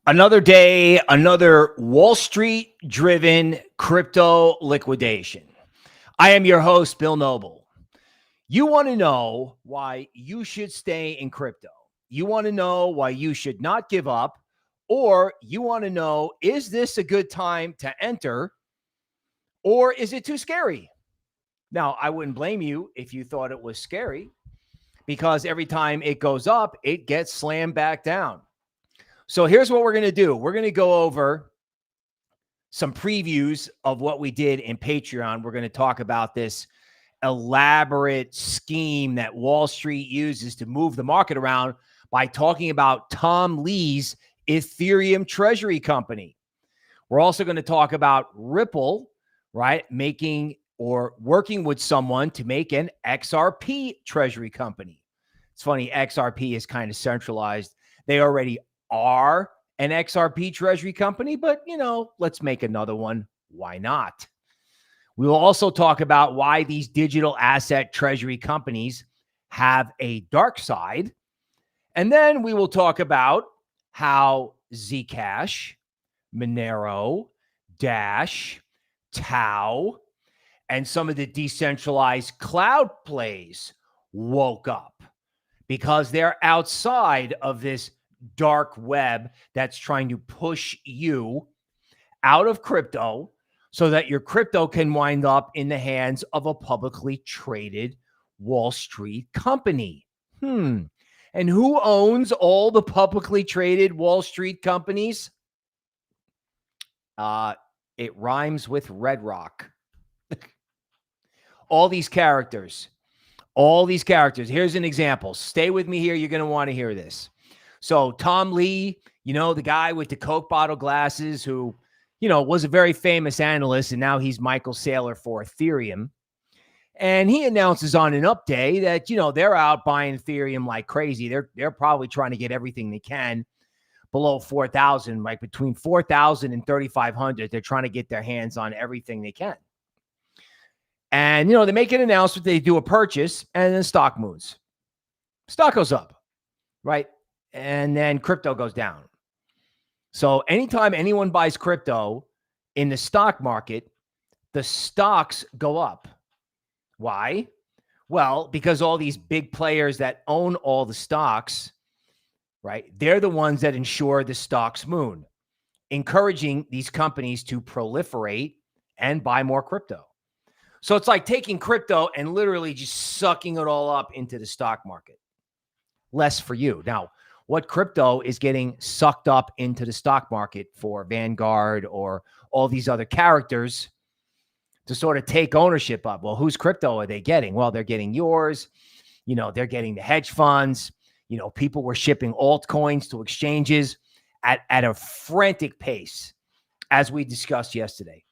Another day, another Wall Street driven crypto liquidation. I am your host, Bill Noble. You want to know why you should stay in crypto. You want to know why you should not give up, or you want to know, is this a good time to enter, or is it too scary? Now, I wouldn't blame you if you thought it was scary, because every time it goes up, it gets slammed back down. So here's what we're going to do. We're going to go over some previews of what we did in Patreon. We're going to talk about this elaborate scheme that Wall Street uses to move the market around by talking about Tom Lee's Ethereum treasury company. We're also going to talk about Ripple, right? Making or working with someone to make an XRP treasury company. It's funny, XRP is kind of centralized. They already are an XRP treasury company, but, let's make another one. Why not? We will also talk about why these digital asset treasury companies have a dark side. And then we will talk about how Zcash, Monero, Dash, TAO, and some of the decentralized cloud plays woke up because they're outside of this dark web that's trying to push you out of crypto so that your crypto can wind up in the hands of a publicly traded Wall Street company. And who owns all the publicly traded Wall Street companies? It rhymes with Red Rock. All these characters. Here's an example. Stay with me here. You're going to want to hear this. So Tom Lee, the guy with the Coke bottle glasses who, was a very famous analyst, and now he's Michael Saylor for Ethereum. And he announces on an up day that, they're out buying Ethereum like crazy. They're probably trying to get everything they can below 4,000, like between 4,000 and 3,500. They're trying to get their hands on everything they can. And, they make an announcement, they do a purchase, and then stock moves. Stock goes up, right? And then crypto goes down. So anytime anyone buys crypto in the stock market, the stocks go up. Why? Well, because all these big players that own all the stocks, right? They're the ones that ensure the stocks move, encouraging these companies to proliferate and buy more crypto. So it's like taking crypto and literally just sucking it all up into the stock market. Less for you. Now, what crypto is getting sucked up into the stock market for Vanguard or all these other characters to sort of take ownership of? Well, whose crypto are they getting? Well, they're getting yours. They're getting the hedge funds. People were shipping altcoins to exchanges at a frantic pace, as we discussed yesterday.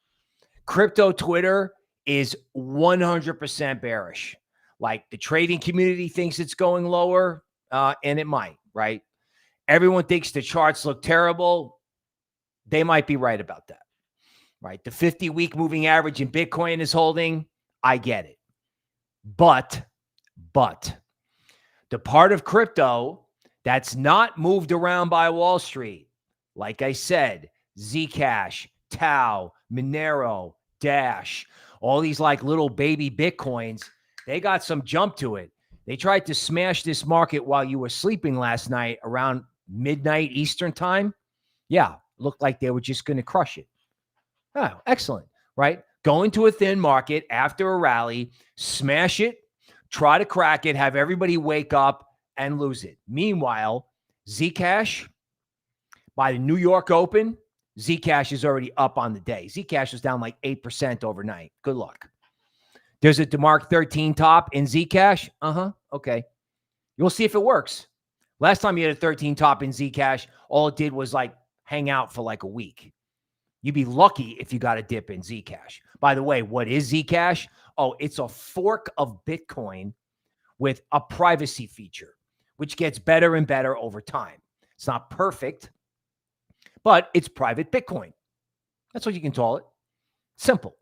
Crypto Twitter is 100% bearish. Like, the trading community thinks it's going lower, and it might, right? Everyone thinks the charts look terrible. They might be right about that, right? The 50-week moving average in Bitcoin is holding. I get it. But the part of crypto that's not moved around by Wall Street, like I said, Zcash, TAO, Monero, Dash, all these like little baby Bitcoins, they got some jump to it. They tried to smash this market while you were sleeping last night around midnight Eastern time. Yeah, looked like they were just going to crush it. Oh, excellent, right? Go into a thin market after a rally, smash it, try to crack it, have everybody wake up and lose it. Meanwhile, Zcash, by the New York Open, Zcash is already up on the day. Zcash was down like 8% overnight. Good luck. There's a DeMark 13 top in Zcash. Okay. You'll see if it works. Last time you had a 13 top in Zcash, all it did was like hang out for like a week. You'd be lucky if you got a dip in Zcash. By the way, what is Zcash? Oh, it's a fork of Bitcoin with a privacy feature, which gets better and better over time. It's not perfect, but it's private Bitcoin. That's what you can call it. Simple.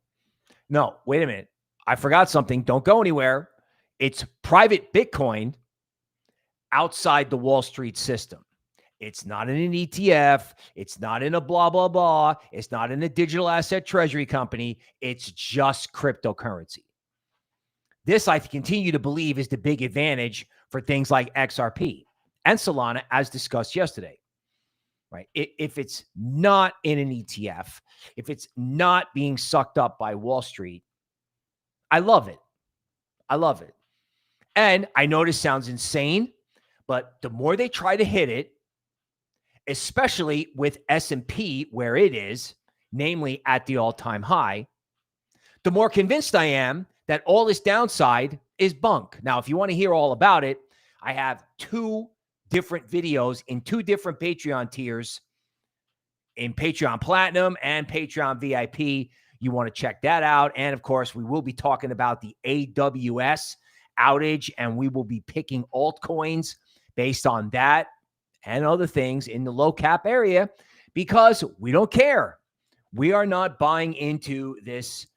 No, wait a minute. I forgot something. Don't go anywhere. It's private Bitcoin outside the Wall Street system. It's not in an ETF. It's not in a blah, blah, blah. It's not in a digital asset treasury company. It's just cryptocurrency. This, I continue to believe, is the big advantage for things like XRP and Solana, as discussed yesterday, right? If it's not in an ETF, if it's not being sucked up by Wall Street, I love it. I love it. And I know this sounds insane, but the more they try to hit it, especially with S&P where it is, namely at the all-time high, the more convinced I am that all this downside is bunk. Now, if you want to hear all about it, I have 2 different videos in 2 different Patreon tiers, in Patreon Platinum and Patreon VIP. You want to check that out. And of course, we will be talking about the AWS outage, and we will be picking altcoins based on that and other things in the low cap area, because we don't care. We are not buying into this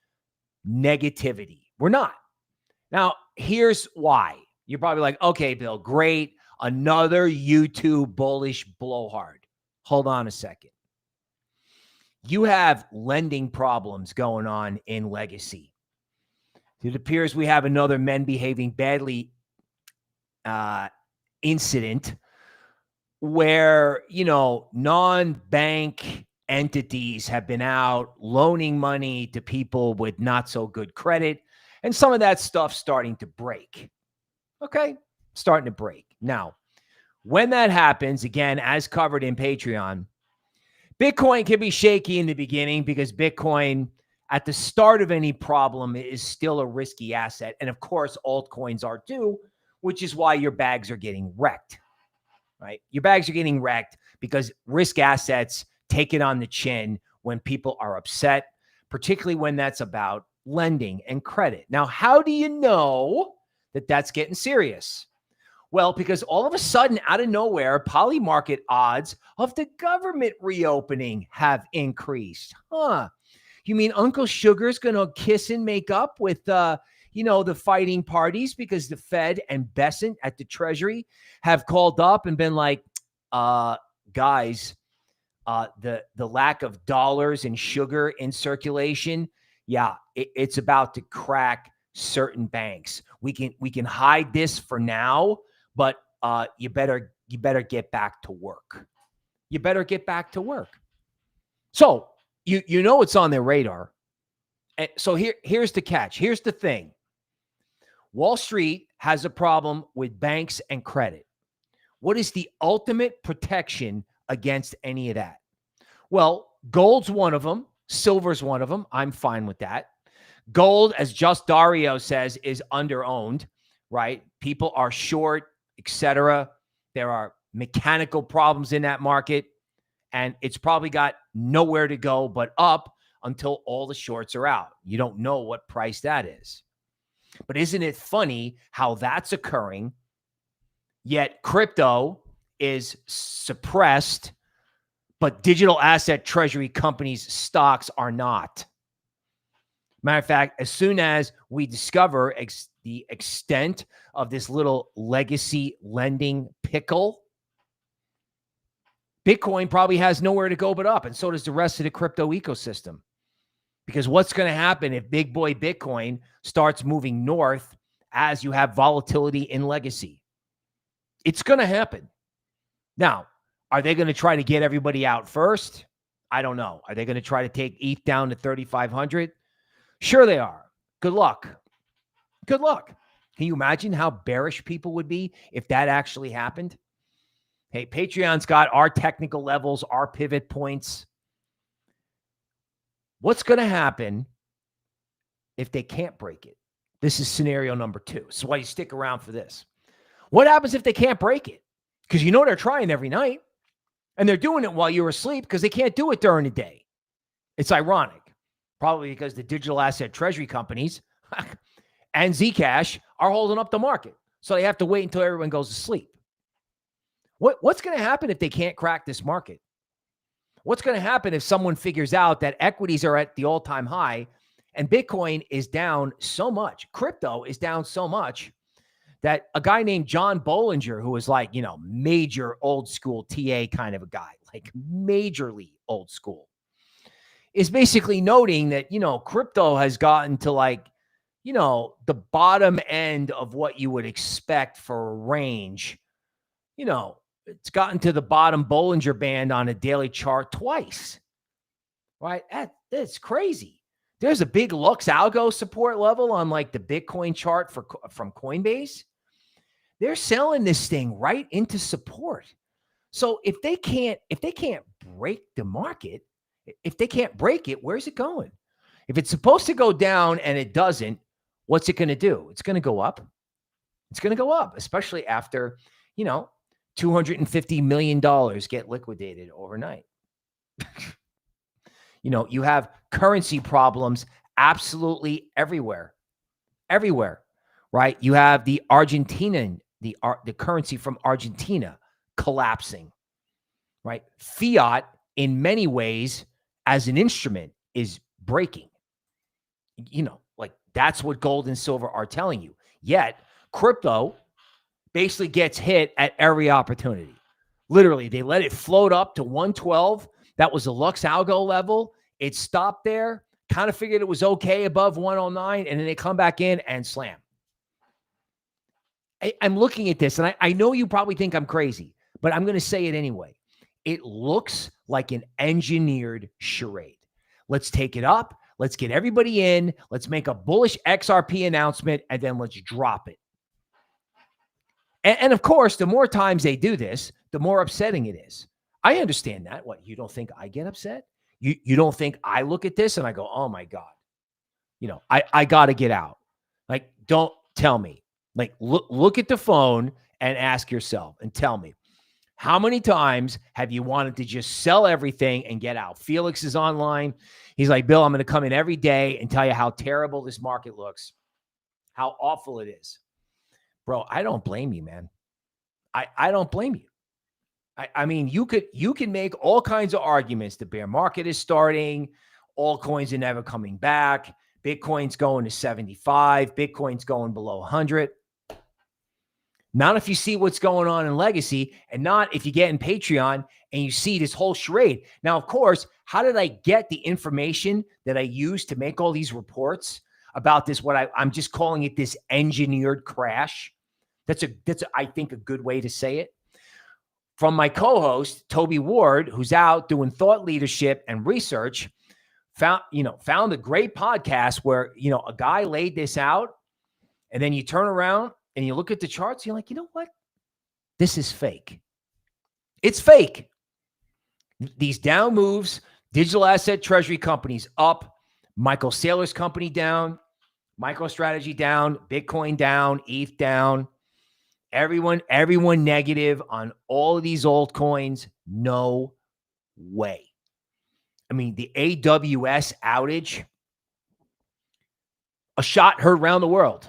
negativity. We're not. Now, here's why. You're probably like, okay, Bill, great. Another YouTube bullish blowhard. Hold on a second. You have lending problems going on in legacy. It appears we have another men behaving badly incident where, non-bank entities have been out loaning money to people with not so good credit. And some of that stuff's starting to break. Okay? Starting to break. Now, when that happens, again, as covered in Patreon, Bitcoin can be shaky in the beginning because Bitcoin, at the start of any problem, is still a risky asset. And of course, altcoins are too, which is why your bags are getting wrecked, right? Your bags are getting wrecked because risk assets take it on the chin when people are upset, particularly when that's about lending and credit. Now, how do you know that that's getting serious? Well, because all of a sudden, out of nowhere, poly market odds of the government reopening have increased. You mean Uncle Sugar's going to kiss and make up with, the fighting parties because the Fed and Besant at the Treasury have called up and been like, guys, the lack of dollars and sugar in circulation, it's about to crack certain banks. We can hide this for now, but you better get back to work. You better get back to work. So you know it's on their radar. And so here's the catch. Here's the thing. Wall Street has a problem with banks and credit. What is the ultimate protection against any of that? Well, gold's one of them. Silver's one of them. I'm fine with that. Gold, as Just Dario says, is underowned, right? People are short, etc. There are mechanical problems in that market, and it's probably got nowhere to go but up until all the shorts are out. You don't know what price that is. But isn't it funny how that's occurring, yet crypto is suppressed, but digital asset treasury companies' stocks are not? Matter of fact, as soon as we discover the extent of this little legacy lending pickle, Bitcoin probably has nowhere to go but up, and so does the rest of the crypto ecosystem. Because what's going to happen if big boy Bitcoin starts moving north as you have volatility in legacy? It's going to happen. Now, are they going to try to get everybody out first? I don't know. Are they going to try to take ETH down to 3,500? Sure they are. Good luck. Good luck. Can you imagine how bearish people would be if that actually happened? Hey, Patreon's got our technical levels, our pivot points. What's going to happen if they can't break it? This is scenario number 2. So why you stick around for this. What happens if they can't break it? Because they're trying every night, and they're doing it while you're asleep because they can't do it during the day. It's ironic. Probably because the digital asset treasury companies and Zcash are holding up the market. So they have to wait until everyone goes to sleep. What's going to happen if they can't crack this market? What's going to happen if someone figures out that equities are at the all-time high and Bitcoin is down so much, crypto is down so much, that a guy named John Bollinger, who was like, major old school TA kind of a guy, like majorly old school, is basically noting that, crypto has gotten to like, the bottom end of what you would expect for a range. It's gotten to the bottom Bollinger Band on a daily chart twice, right? That's crazy. There's a big Lux algo support level on like the Bitcoin chart from Coinbase. They're selling this thing right into support. So if they can't break the market, if they can't break it, where's it going? If it's supposed to go down and it doesn't, what's it going to do? It's going to go up. It's going to go up, especially after, $250 million get liquidated overnight. You have currency problems absolutely everywhere, right? You have the Argentinian, the currency from Argentina collapsing, right? Fiat in many ways as an instrument is breaking, like that's what gold and silver are telling you. Yet crypto basically gets hit at every opportunity. Literally, they let it float up to 112. That was the Lux algo level. It stopped there, kind of figured it was okay above 109, and then they come back in and slam. I'm looking at this, and I know you probably think I'm crazy, but I'm going to say it anyway. It looks like an engineered charade. Let's take it up. Let's get everybody in. Let's make a bullish XRP announcement, and then let's drop it. And of course, the more times they do this, the more upsetting it is. I understand that. What, you don't think I get upset? You don't think I look at this and I go, oh my God, I got to get out. Like, don't tell me. Like, look at the phone and ask yourself and tell me, how many times have you wanted to just sell everything and get out? Felix is online. He's like, Bill, I'm going to come in every day and tell you how terrible this market looks, how awful it is. Bro, I don't blame you, man. I don't blame you. I mean, you can make all kinds of arguments. The bear market is starting. Altcoins are never coming back. Bitcoin's going to 75. Bitcoin's going below 100. Not if you see what's going on in Legacy, and not if you get in Patreon and you see this whole charade. Now, of course, how did I get the information that I used to make all these reports about this? I'm just calling it this engineered crash. That's I think a good way to say it. From my co-host, Toby Ward, who's out doing thought leadership and research, found a great podcast where, a guy laid this out, and then you turn around and you look at the charts, you're like, you know what? This is fake. It's fake. These down moves, digital asset treasury companies up, Michael Saylor's company down, MicroStrategy down, Bitcoin down, ETH down, everyone negative on all of these altcoins. No way. I mean, the AWS outage, a shot heard around the world.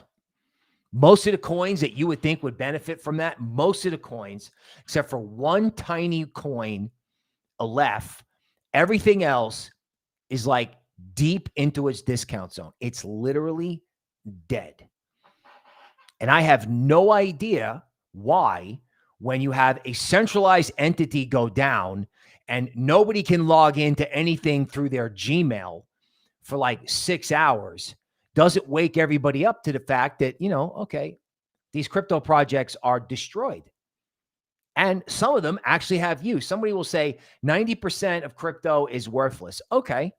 Most of the coins that you would think would benefit from that, most of the coins, except for one tiny coin, Aleph, everything else is like deep into its discount zone. It's literally dead. And I have no idea why, when you have a centralized entity go down and nobody can log into anything through their Gmail for like 6 hours, doesn't wake everybody up to the fact that, okay, these crypto projects are destroyed. And some of them actually have use. Somebody will say 90% of crypto is worthless. Okay.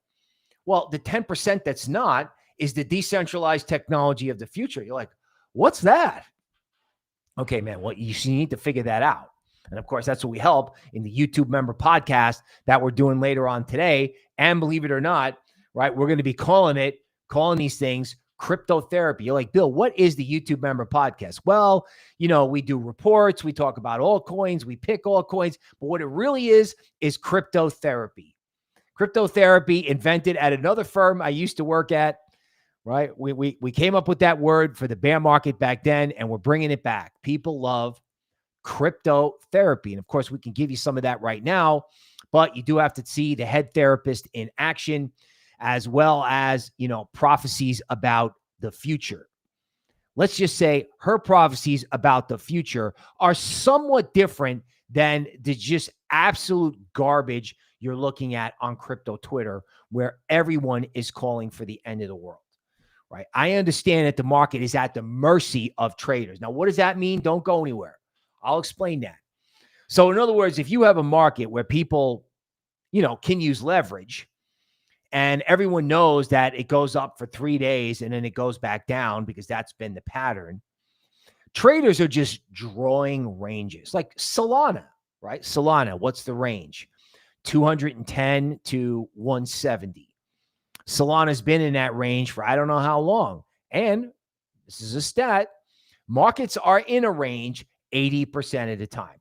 Well, the 10% that's not is the decentralized technology of the future. You're like, what's that? Okay, man, well, you need to figure that out. And of course, that's what we help in the YouTube member podcast that we're doing later on today. And believe it or not, right, we're going to be calling these things cryptotherapy. You're like, Bill, what is the YouTube member podcast? Well, we do reports. We talk about altcoins. We pick altcoins. But what it really is cryptotherapy. Cryptotherapy, invented at another firm I used to work at, right? We came up with that word for the bear market back then, and we're bringing it back. People love cryptotherapy. And of course, we can give you some of that right now, but you do have to see the head therapist in action, as well as, prophecies about the future. let's just say her prophecies about the future are somewhat different than the just absolute garbage you're looking at on crypto Twitter, where everyone is calling for the end of the world, right? I understand that the market is at the mercy of traders. Now, what does that mean? Don't go anywhere. I'll explain that. So in other words, if you have a market where people, can use leverage, and everyone knows that it goes up for 3 days and then it goes back down because that's been the pattern, traders are just drawing ranges like Solana, right? Solana, what's the range? 210 to 170. Solana's been in that range for I don't know how long. And this is a stat, markets are in a range 80% of the time.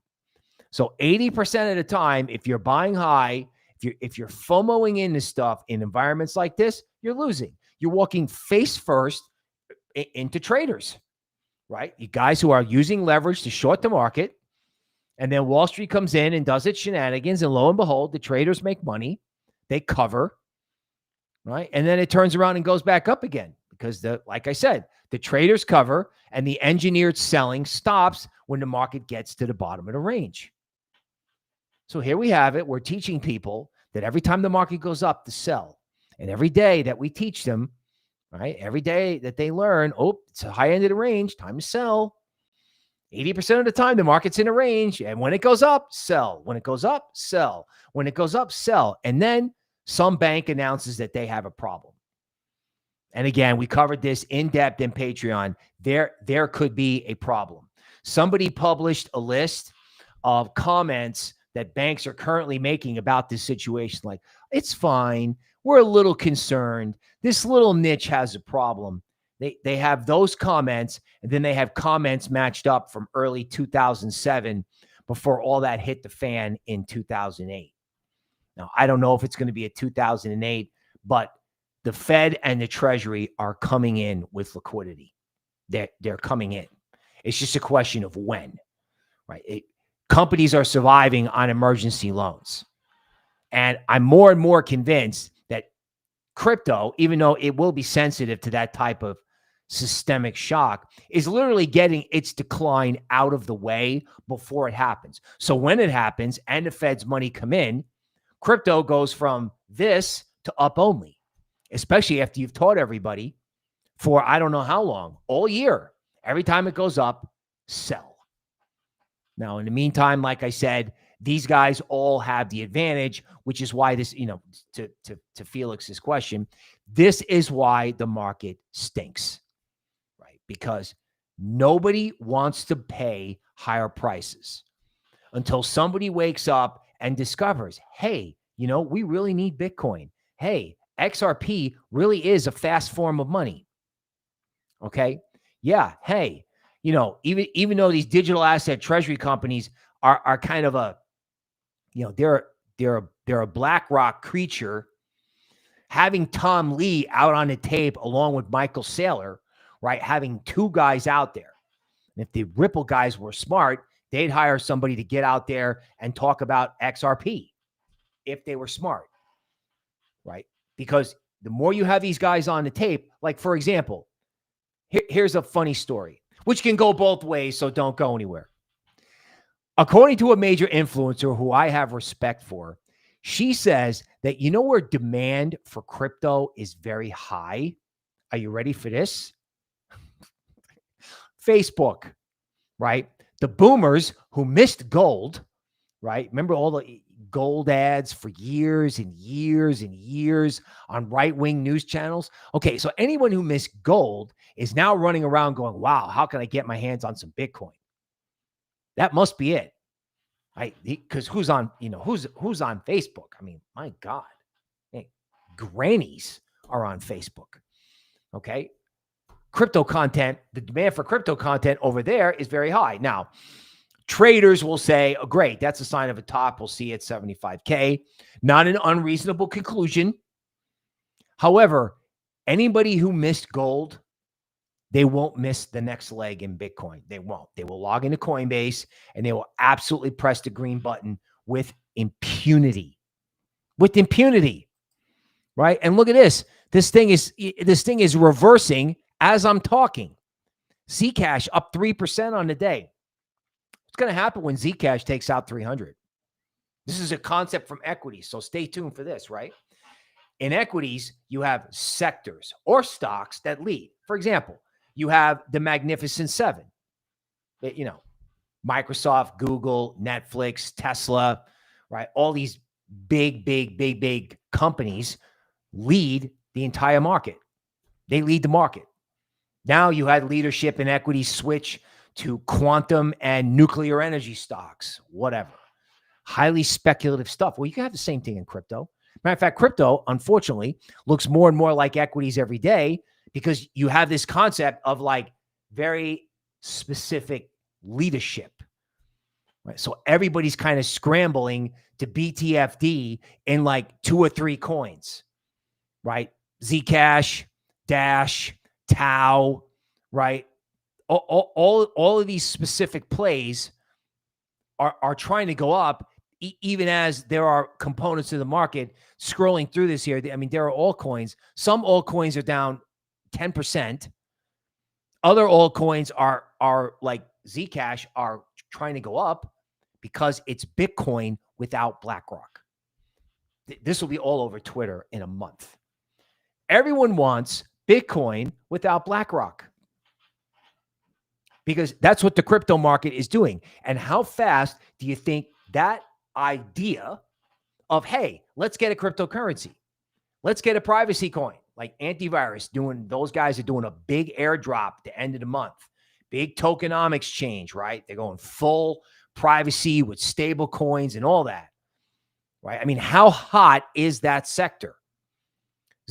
So 80% of the time, if you're buying high, if you're FOMOing into stuff in environments like this, you're losing. You're walking face first into traders, right? You guys who are using leverage to short the market, and then Wall Street comes in and does its shenanigans, and lo and behold, the traders make money. They cover, right? And then it turns around and goes back up again because, like I said, the traders cover and the engineered selling stops when the market gets to the bottom of the range. So here we have it. We're teaching people that every time the market goes up to sell. And every day that we teach them, right, every day that they learn, it's a high end of the range, time to sell. 80% of the time, the market's in a range. And when it goes up, sell. When it goes up, sell. When it goes up, sell. And then some bank announces that they have a problem. And again, we covered this in depth in Patreon. There could be a problem. Somebody published a list of comments that banks are currently making about this situation. Like, it's fine. We're a little concerned. This little niche has a problem. They have those comments, and then they have comments matched up from early 2007 before all that hit the fan in 2008. Now, I don't know if it's going to be a 2008, but the Fed and the Treasury are coming in with liquidity. They're coming in. It's just a question of when, right? Companies are surviving on emergency loans. And I'm more and more convinced that crypto, even though it will be sensitive to that type of systemic shock, is literally getting its decline out of the way before it happens. So when it happens and the Fed's money come in, crypto goes from this to up only, especially after you've taught everybody for I don't know how long, all year. Every time it goes up, sell. Now, in the meantime, like I said, these guys all have the advantage, which is why this, to Felix's question, this is why the market stinks, right? Because nobody wants to pay higher prices until somebody wakes up and discovers, hey, we really need Bitcoin. Hey, XRP really is a fast form of money. Okay. Yeah. Hey, even though these digital asset treasury companies are kind of a, they're a BlackRock creature, having Tom Lee out on the tape along with Michael Saylor, right? Having two guys out there. And if the Ripple guys were smart, they'd hire somebody to get out there and talk about XRP if they were smart, right? Because the more you have these guys on the tape, like, for example, here's a funny story, which can go both ways, so don't go anywhere. According to a major influencer who I have respect for, she says that where demand for crypto is very high? Are you ready for this? Facebook, right? The boomers who missed gold, right? Remember all the gold ads for years and years and years on right-wing news channels? Okay, so anyone who missed gold is now running around going, wow, how can I get my hands on some Bitcoin? That must be it. Because who's on Facebook? I mean, my God. Hey, grannies are on Facebook. Okay. Crypto content, the demand for crypto content over there is very high. Now, traders will say, oh, great, that's a sign of a top. We'll see it 75K. Not an unreasonable conclusion. However, anybody who missed gold, they won't miss the next leg in Bitcoin. They won't. They will log into Coinbase and they will absolutely press the green button with impunity. With impunity, right? And look at this. This thing is reversing as I'm talking. Zcash up 3% on the day. What's going to happen when Zcash takes out 300? This is a concept from equities, so stay tuned for this, right? In equities, you have sectors or stocks that lead. For example, you have the Magnificent Seven. You know, Microsoft, Google, Netflix, Tesla, right? All these big companies lead the entire market. They lead the market. Now you had leadership in equities switch to quantum and nuclear energy stocks, whatever. Highly speculative stuff. Well, you can have the same thing in crypto. Matter of fact, crypto, unfortunately, looks more and more like equities every day because you have this concept of like very specific leadership. Right? So everybody's kind of scrambling to BTFD in like 2 or 3 coins, right? Zcash, Dash, TAO, right? All of these specific plays are trying to go up, even as there are components of the market scrolling through this here. I mean, there are altcoins. Some altcoins are down 10%. Other altcoins are like Zcash are trying to go up because it's Bitcoin without BlackRock. This will be all over Twitter in a month. Everyone wants Bitcoin without BlackRock because that's what the crypto market is doing. And how fast do you think that idea of, hey, let's get a cryptocurrency, let's get a privacy coin like AIntivirus those guys are doing a big airdrop at the end of the month, big tokenomics change, right? They're going full privacy with stable coins and all that, right? I mean, how hot is that sector?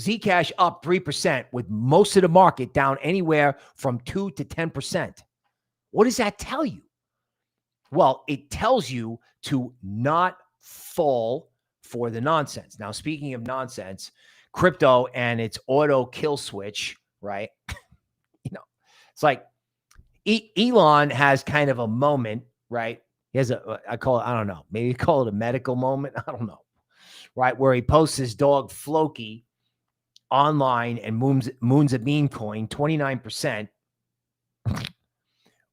Zcash up 3% with most of the market down anywhere from 2 to 10%. What does that tell you? Well, it tells you to not fall for the nonsense. Now, speaking of nonsense, crypto and its auto kill switch, right? It's like Elon has kind of a moment, right? He has I call it, I don't know, maybe call it a medical moment. I don't know, right? Where he posts his dog Floki online and moons a meme coin, 29%.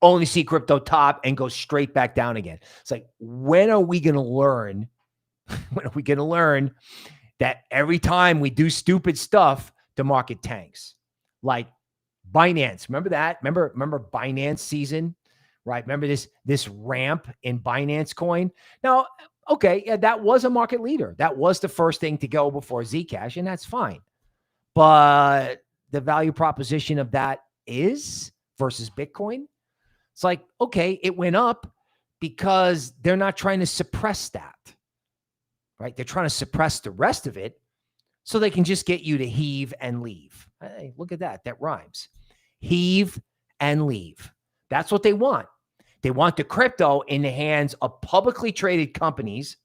Only see crypto top and go straight back down again. It's like, when are we going to learn? When are we going to learn that every time we do stupid stuff, the market tanks? Like Binance. Remember that? Remember Binance season, right? Remember this ramp in Binance coin? Now, okay, yeah, that was a market leader. That was the first thing to go before Zcash, and that's fine. But the value proposition of that is versus Bitcoin. It's like, okay, it went up because they're not trying to suppress that, right? They're trying to suppress the rest of it so they can just get you to heave and leave. Hey, look at that. That rhymes. Heave and leave. That's what they want. They want the crypto in the hands of publicly traded companies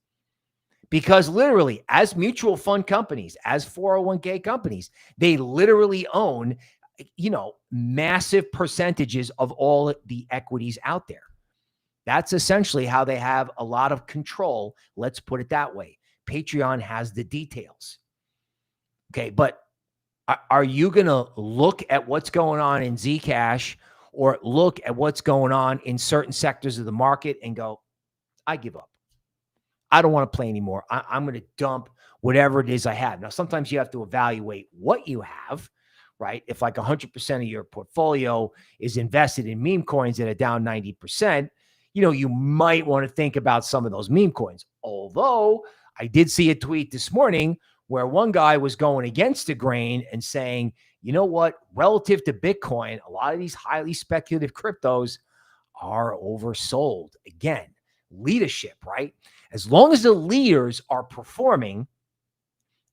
because literally, as mutual fund companies, as 401k companies, they literally own, massive percentages of all the equities out there. That's essentially how they have a lot of control. Let's put it that way. Patreon has the details. Okay, but are you going to look at what's going on in Zcash or look at what's going on in certain sectors of the market and go, I give up. I don't want to play anymore. I'm going to dump whatever it is I have. Now, sometimes you have to evaluate what you have, right? If like 100% of your portfolio is invested in meme coins that are down 90%, you might want to think about some of those meme coins. Although I did see a tweet this morning where one guy was going against the grain and saying, you know what, relative to Bitcoin, a lot of these highly speculative cryptos are oversold. Again, leadership, right? As long as the leaders are performing,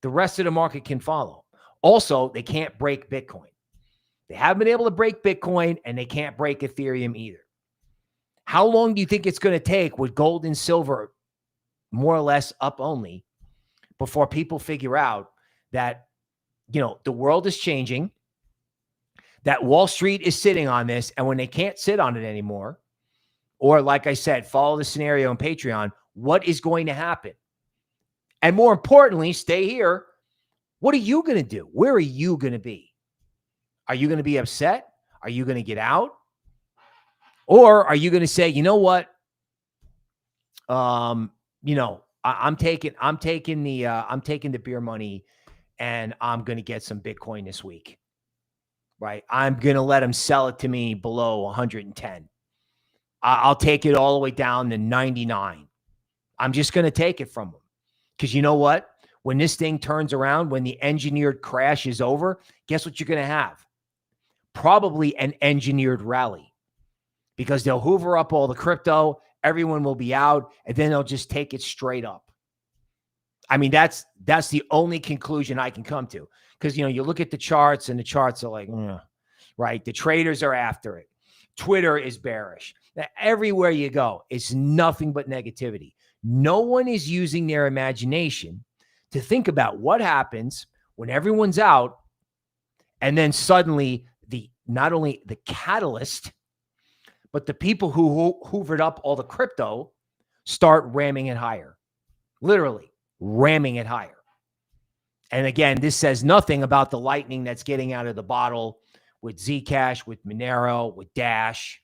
the rest of the market can follow. Also, they can't break Bitcoin. They haven't been able to break Bitcoin, and they can't break Ethereum either. How long do you think it's going to take with gold and silver more or less up only before people figure out that, the world is changing, that Wall Street is sitting on this, and when they can't sit on it anymore, or like I said, follow the scenario on Patreon, what is going to happen? And more importantly, stay here. What are you going to do? Where are you going to be? Are you going to be upset? Are you going to get out? Or are you going to say, you know what? You know, I'm taking the beer money and I'm going to get some Bitcoin this week, right? I'm going to let them sell it to me below 110. I'll take it all the way down to 99. I'm just going to take it from them. Because you know what? When this thing turns around, when the engineered crash is over, guess what you're going to have? Probably an engineered rally, because they'll hoover up all the crypto, everyone will be out, and then they'll just take it straight up. I mean, that's the only conclusion I can come to. Because, you know, you look at the charts and the charts are like, right? The traders are after it. Twitter is bearish. Everywhere you go, it's nothing but negativity. No one is using their imagination to think about what happens when everyone's out, and then suddenly not only the catalyst, but the people who hoovered up all the crypto start ramming it higher. Literally ramming it higher. And again, this says nothing about the lightning that's getting out of the bottle with Zcash, with Monero, with Dash.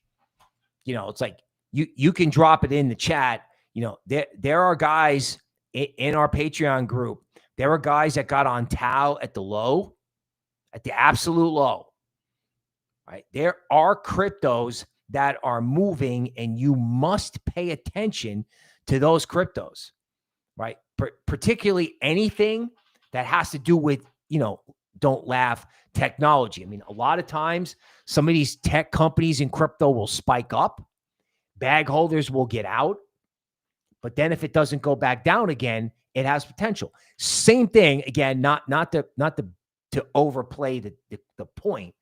You know, it's like you can drop it in the chat. You know, there are guys in our Patreon group. There are guys that got on TAO at the low, at the absolute low, right? There are cryptos that are moving, and you must pay attention to those cryptos, right? Particularly anything that has to do with, you know, don't laugh, technology. I mean, a lot of times some of these tech companies in crypto will spike up, bag holders will get out, but then if it doesn't go back down again, it has potential. Same thing, again, not to overplay the point,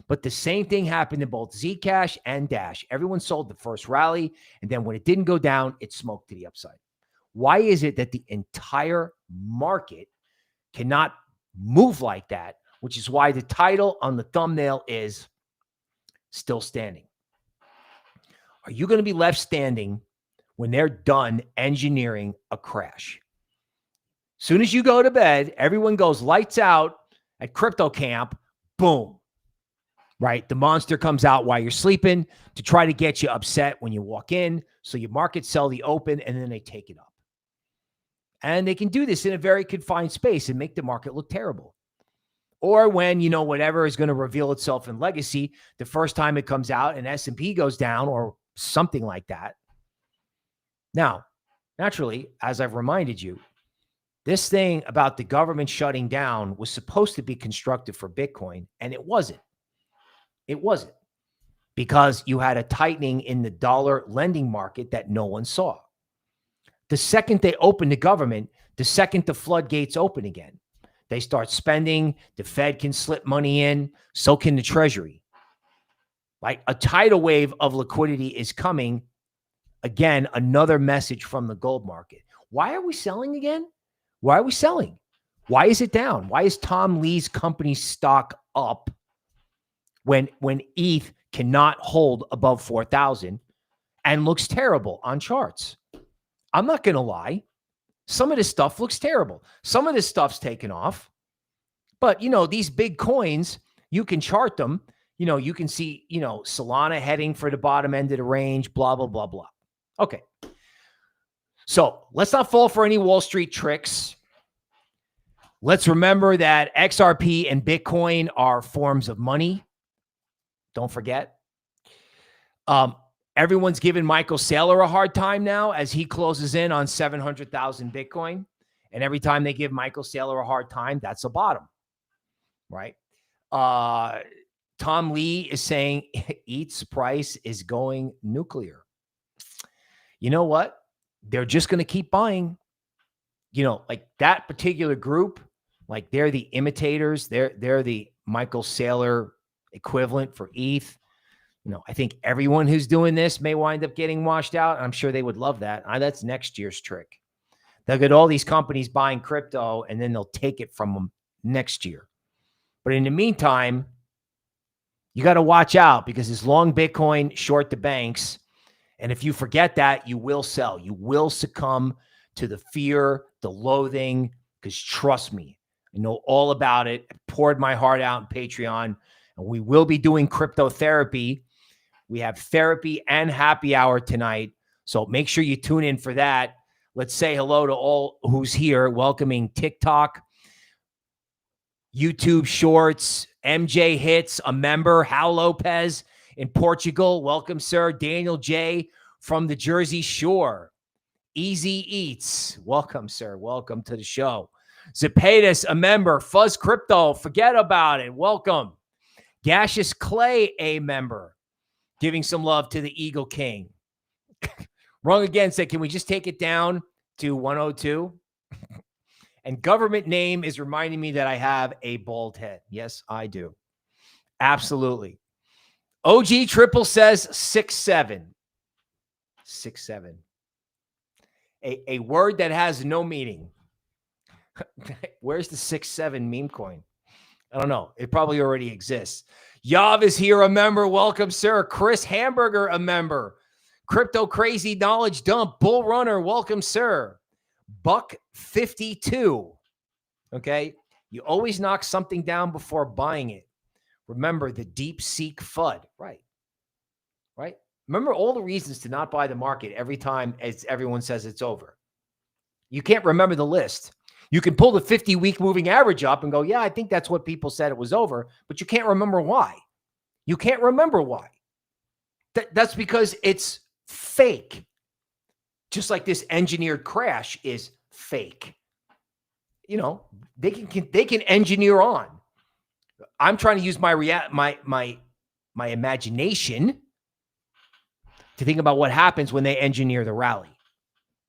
but the same thing happened in both Zcash and Dash. Everyone sold the first rally, and then when it didn't go down, it smoked to the upside. Why is it that the entire market cannot move like that? Which is why the title on the thumbnail is still standing. Are you going to be left standing when they're done engineering a crash? Soon as you go to bed, everyone goes lights out at crypto camp, boom, right? The monster comes out while you're sleeping to try to get you upset when you walk in. So your market sell the open, and then they take it up. And they can do this in a very confined space and make the market look terrible. Or when, you know, whatever is going to reveal itself in legacy, the first time it comes out and S&P goes down or something like that. Now, naturally, as I've reminded you, this thing about the government shutting down was supposed to be constructive for Bitcoin, and it wasn't. It wasn't, because you had a tightening in the dollar lending market that no one saw. The second they open the government, the second the floodgates open again, they start spending, the Fed can slip money in, so can the Treasury. Like a tidal wave of liquidity is coming. Again, another message from the gold market. Why are we selling again? Why are we selling? Why is it down? Why is Tom Lee's company stock up when ETH cannot hold above 4,000 and looks terrible on charts? I'm not going to lie. Some of this stuff looks terrible. Some of this stuff's taken off. But, you know, these big coins, you can chart them. You know, you can see, you know, Solana heading for the bottom end of the range, blah, blah, blah, blah. Okay. So let's not fall for any Wall Street tricks. Let's remember that XRP and Bitcoin are forms of money. Don't forget. Everyone's giving Michael Saylor a hard time now as he closes in on 700,000 Bitcoin. And every time they give Michael Saylor a hard time, that's a bottom, right? Tom Lee is saying ETH's price is going nuclear. You know what? They're just going to keep buying. You know, like that particular group, like they're the imitators. They're the Michael Saylor equivalent for ETH. You know, I think everyone who's doing this may wind up getting washed out. I'm sure they would love that. That's next year's trick. They'll get all these companies buying crypto, and then they'll take it from them next year. But in the meantime, you got to watch out, because it's long Bitcoin, short the banks. And if you forget that, you will sell. You will succumb to the fear, the loathing, because trust me, I know all about it. I poured my heart out in Patreon, and we will be doing crypto therapy We have therapy and happy hour tonight. So make sure you tune in for that. Let's say hello to all who's here, welcoming TikTok, YouTube Shorts, MJ Hits, a member, Hal Lopez in Portugal. Welcome, sir. Daniel J. from the Jersey Shore. Easy Eats. Welcome, sir. Welcome to the show. Zepedas, a member. Fuzz Crypto. Forget about it. Welcome. Gaseous Clay, a member. Giving some love to the Eagle King. Wrong again said, can we just take it down to 102? And government name is reminding me that I have a bald head. Yes, I do. Absolutely. OG Triple says 6'7". 6'7". A word that has no meaning. Where's the 6'7" meme coin? I don't know. It probably already exists. Yav is here, a member. Welcome, sir. Chris Hamburger, a member. Crypto Crazy Knowledge Dump, Bull Runner. Welcome, sir. Buck 52. Okay. You always knock something down before buying it. Remember the deep seek FUD. Right. Right. Remember all the reasons to not buy the market every time everyone says it's over. You can't remember the list. You can pull the 50-week moving average up and go, yeah, I think that's what people said it was over, but you can't remember why. You can't remember why. That's because it's fake. Just like this engineered crash is fake. You know, they can engineer on. I'm trying to use my imagination to think about what happens when they engineer the rally.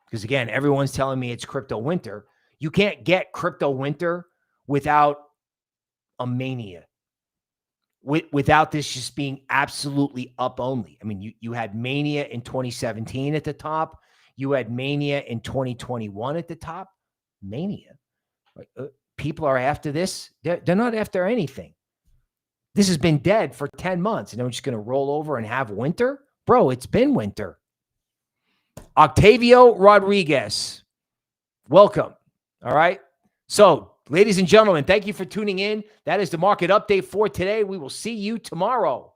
Because again, everyone's telling me it's crypto winter. You can't get crypto winter without a mania. Without this just being absolutely up only. I mean, you had mania in 2017 at the top. You had mania in 2021 at the top. Mania. People are after this. They're not after anything. This has been dead for 10 months. And I'm just going to roll over and have winter? Bro, it's been winter. Octavio Rodriguez. Welcome. All right. So, ladies and gentlemen, thank you for tuning in. That is the market update for today. We will see you tomorrow.